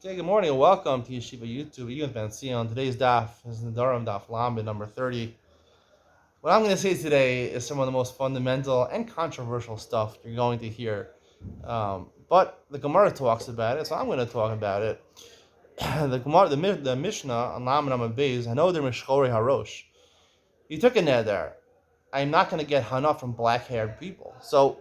Okay, good morning and welcome to Yeshiva YouTube. Iyun Benzion. Today's daf is Nedarim daf Lamed number 30. What I'm going to say today is some of the most fundamental and controversial stuff you're going to hear. But the Gemara talks about it, so I'm going to talk about it. The Gemara, the Mishnah on Lamed number Beis, I know they're Mishchori Harosh. You took a neder. I'm not going to get hana from black-haired people. So,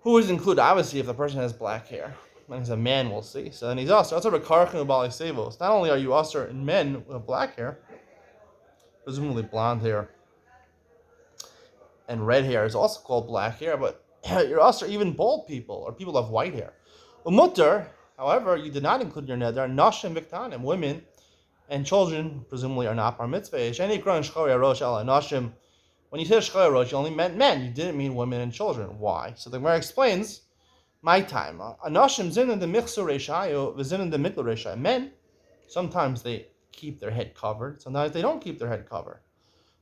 who is included? Obviously, if the person has black hair. And he's a man, we'll see. So then he's also not only are you usher in men with black hair, presumably blonde hair, and red hair is also called black hair, but you're usher even bald people or people of white hair. Mutter, however, you did not include your neder, nashim viktanim, women and children presumably are not bar mitzvah. When you say shchoi rosh, you only meant men. You didn't mean women and children. Why? So the Gemara explains. My time. Anashim zinin the michsu reshayu v'zinin the mikla reshayu. Men, sometimes they keep their head covered. Sometimes they don't keep their head covered.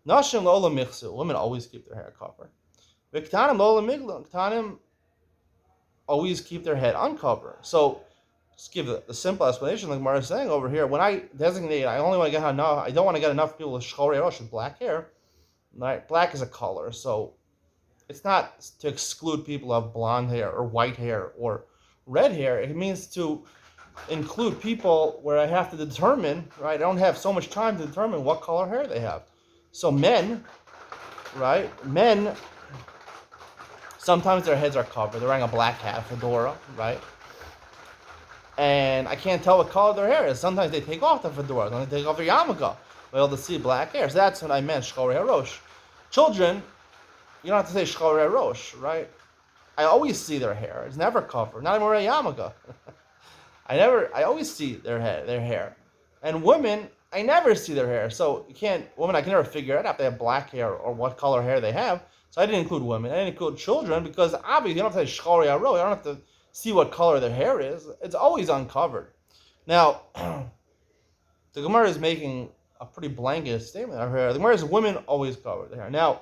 Nashim lo'olam michsu. Women always keep their hair covered. V'ktanim lo'olam mikla. Ktanim always keep their head uncovered. So, just give the simple explanation like Gemara is saying over here. When I designate, I only want to get enough. I don't want to get enough people with shchorei rosh with black hair. Right? Black is a color, so it's not to exclude people of blonde hair or white hair or red hair. It means to include people where I have to determine, right? I don't have so much time to determine what color hair they have. So men, right? Men, sometimes their heads are covered. They're wearing a black hat, a fedora, right? And I can't tell what color their hair is. Sometimes they take off the fedora. Sometimes they take off their yarmulke. We're able to see black hair. So that's what I meant, shchorei harosh. Children, you don't have to say shchorei rosh, right? I always see their hair. It's never covered. Not even wearing a yarmulke. I always see their hair. And women, I never see their hair. So I can never figure out if they have black hair or what color hair they have. So I didn't include women. I didn't include children because obviously you don't have to say shchorei rosh. You don't have to see what color their hair is. It's always uncovered. Now, the Gemara is making a pretty blanket statement over here. The Gemara is women always cover their hair. Now,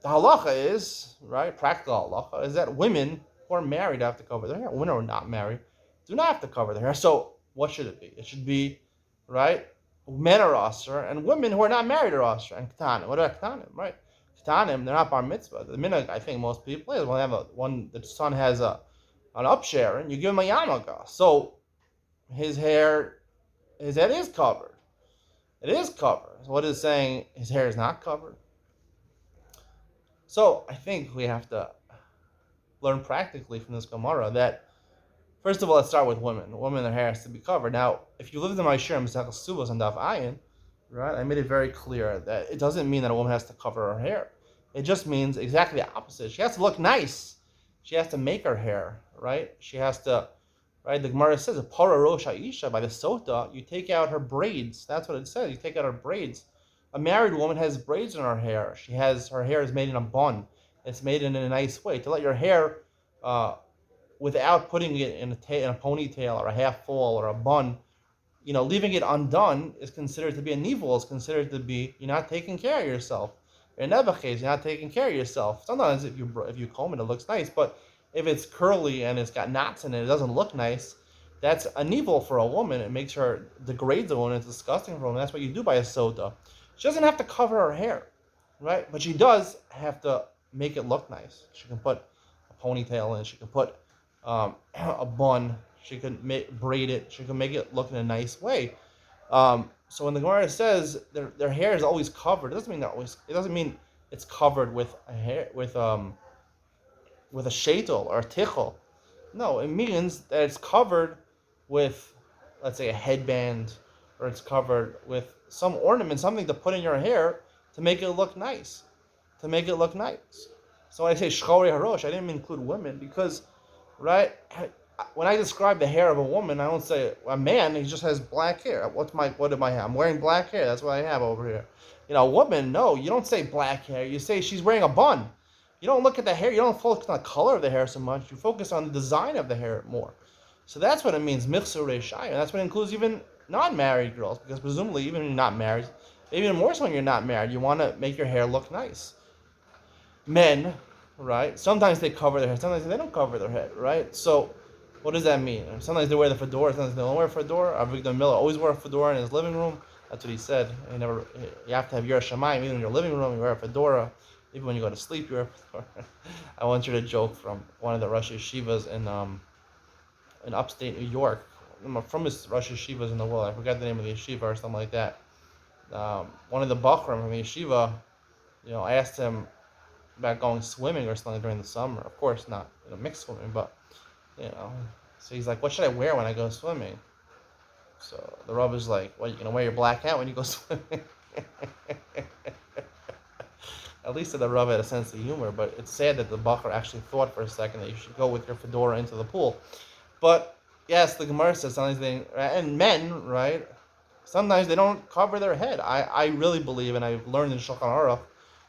the halacha is, right, practical halacha, is that women who are married have to cover their hair. Women who are not married do not have to cover their hair. So what should it be? It should be, right, men are asr, and women who are not married are asr. And ketanim. What about ketanim, right? Ketanim, they're not bar mitzvah. The minhag, I think most people is when the son has an upshare, and you give him a yarmulke. So his head is covered. It is covered. So what is saying his hair is not covered? So I think we have to learn practically from this Gemara that, first of all, let's start with women. Women, their hair has to be covered. Now, if you lived in my shir, Mesachel Suvos and Daf Iyun, right, I made it very clear that it doesn't mean that a woman has to cover her hair. It just means exactly the opposite. She has to look nice. She has to make her hair, right? She has to, right? The Gemara says, "Para rosh ha'isha," by the sota, you take out her braids. That's what it says. You take out her braids. A married woman has braids in her hair. Her hair is made in a bun. It's made in a nice way. To let your hair, without putting it in a ponytail or a half fall or a bun, leaving it undone is considered to be a nivul. Is considered to be you're not taking care of yourself. In other case, you're not taking care of yourself. Sometimes if you comb it, it looks nice. But if it's curly and it's got knots in it, it doesn't look nice. That's a nivul for a woman. It makes her degrades a woman. It's disgusting for a woman. That's what you do by a soda. She doesn't have to cover her hair, right? But she does have to make it look nice. She can put a ponytail in. She can put a bun. She can braid it. She can make it look in a nice way. So when the Gemara says their hair is always covered, it doesn't mean it doesn't mean it's covered with a hair with a sheitel or a tichel. No, it means that it's covered with, let's say, a headband, or it's covered with some ornament, something to put in your hair to make it look nice. So when I say shchorei harosh, I didn't include women because, right, when I describe the hair of a woman, I don't say a man, he just has black hair. What am I have? I'm wearing black hair. That's what I have over here. A woman, no, you don't say black hair. You say she's wearing a bun. You don't look at the hair. You don't focus on the color of the hair so much. You focus on the design of the hair more. So that's what it means, michsu reshayu. And that's what includes even non-married girls, because presumably even when you're not married, even more so when you're not married, you want to make your hair look nice. Men, right? Sometimes they cover their head, sometimes they don't cover their head, right? So What does that mean? Sometimes they wear the fedora, sometimes they don't wear a fedora. Avigdor Miller always wore a fedora in his living room. That's what he said. You have to have your shamayim even in your living room. You wear a fedora. Even when you go to sleep, you wear a fedora. I once heard a joke from one of the Rosh Yeshivas in upstate New York. From his Rosh Yeshivas in the world. I forgot the name of the yeshiva or something like that. One of the Bachram from the yeshiva, asked him about going swimming or something during the summer. Of course, not mixed swimming, but you know. So he's like, "What should I wear when I go swimming?" So the Rav is like, "Well, you're gonna wear your black hat when you go swimming." At least the Rav had a sense of humor, but it's sad that the Bachar actually thought for a second that you should go with your fedora into the pool. But yes, the Gemara says sometimes and men, right? Sometimes they don't cover their head. I really believe, and I've learned in Shulchan Aruch,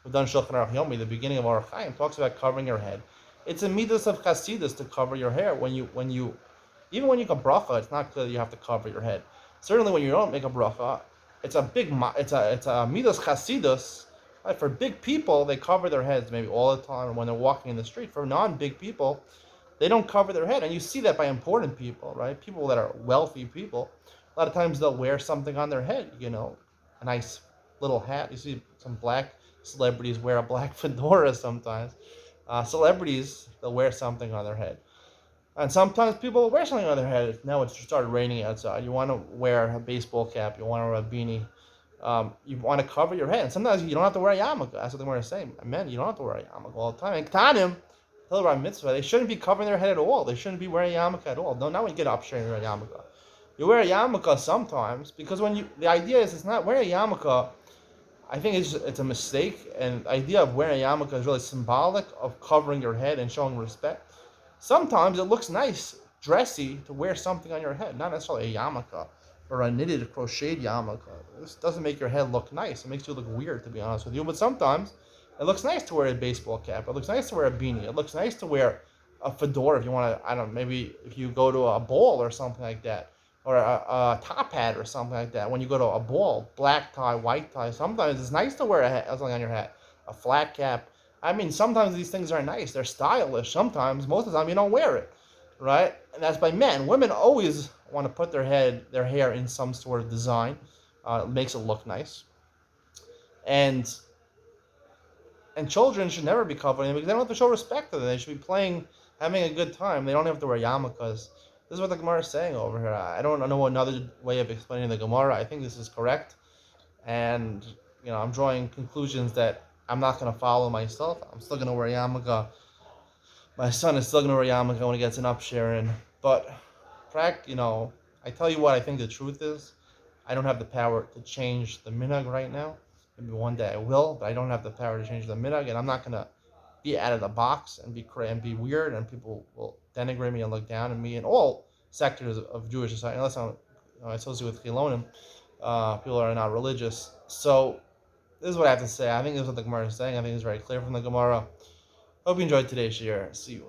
we've done Shulchan Aruch Yomi, the beginning of Aruch Chaim, talks about covering your head. It's a midas of chasidus to cover your hair. Even when you make a bracha, it's not clear that you have to cover your head. Certainly, when you don't make a bracha, it's a midas chasidus. Right? For big people, they cover their heads maybe all the time, or when they're walking in the street. For non-big people, they don't cover their head, and you see that by important people, right? People that are wealthy people. A lot of times they'll wear something on their head, a nice little hat. You see some black celebrities wear a black fedora sometimes. Celebrities, they'll wear something on their head. And sometimes people wear something on their head. Now it's started raining outside. You want to wear a baseball cap. You want to wear a beanie. You want to cover your head. And sometimes you don't have to wear a yarmulke. That's what the Gemara is saying. Men, you don't have to wear a yarmulke all the time. And Ktanim, Hilra Mitzvah, they shouldn't be covering their head at all. They shouldn't be wearing a yarmulke at all. No, not when you get up straight and wear a yarmulke. You wear a yarmulke sometimes because the idea is it's not wearing a yarmulke. I think it's a mistake, and the idea of wearing a yarmulke is really symbolic of covering your head and showing respect. Sometimes it looks nice, dressy, to wear something on your head, not necessarily a yarmulke or a knitted, crocheted yarmulke. This doesn't make your head look nice. It makes you look weird, to be honest with you. But sometimes it looks nice to wear a baseball cap. It looks nice to wear a beanie. It looks nice to wear a fedora if you want to, I don't know, maybe if you go to a ball or something like that, or a top hat or something like that. When you go to a ball, black tie, white tie, sometimes it's nice to wear something on your hat, a flat cap. I mean, sometimes these things are nice. They're stylish. Sometimes, most of the time, you don't wear it, right? And that's by men. Women always want to put their hair in some sort of design. It makes it look nice. And children should never be covering because they don't have to show respect to them. They should be playing, having a good time. They don't have to wear yarmulkes. This is what the Gemara is saying over here. I don't know another way of explaining the Gemara. I think this is correct. And, I'm drawing conclusions that I'm not going to follow myself. I'm still going to wear a yarmulke. My son is still going to wear a yarmulke when he gets an upsharing. But, I tell you what I think the truth is. I don't have the power to change the minhag right now. Maybe one day I will, but I don't have the power to change the minhag, and I'm not going to be out of the box and be weird, and people will denigrate me and look down on me in all sectors of Jewish society, unless I'm associated with Chilonim, people are not religious. So this is what I have to say. I think this is what the Gemara is saying. I think it's very clear from the Gemara. Hope you enjoyed today's share. See you.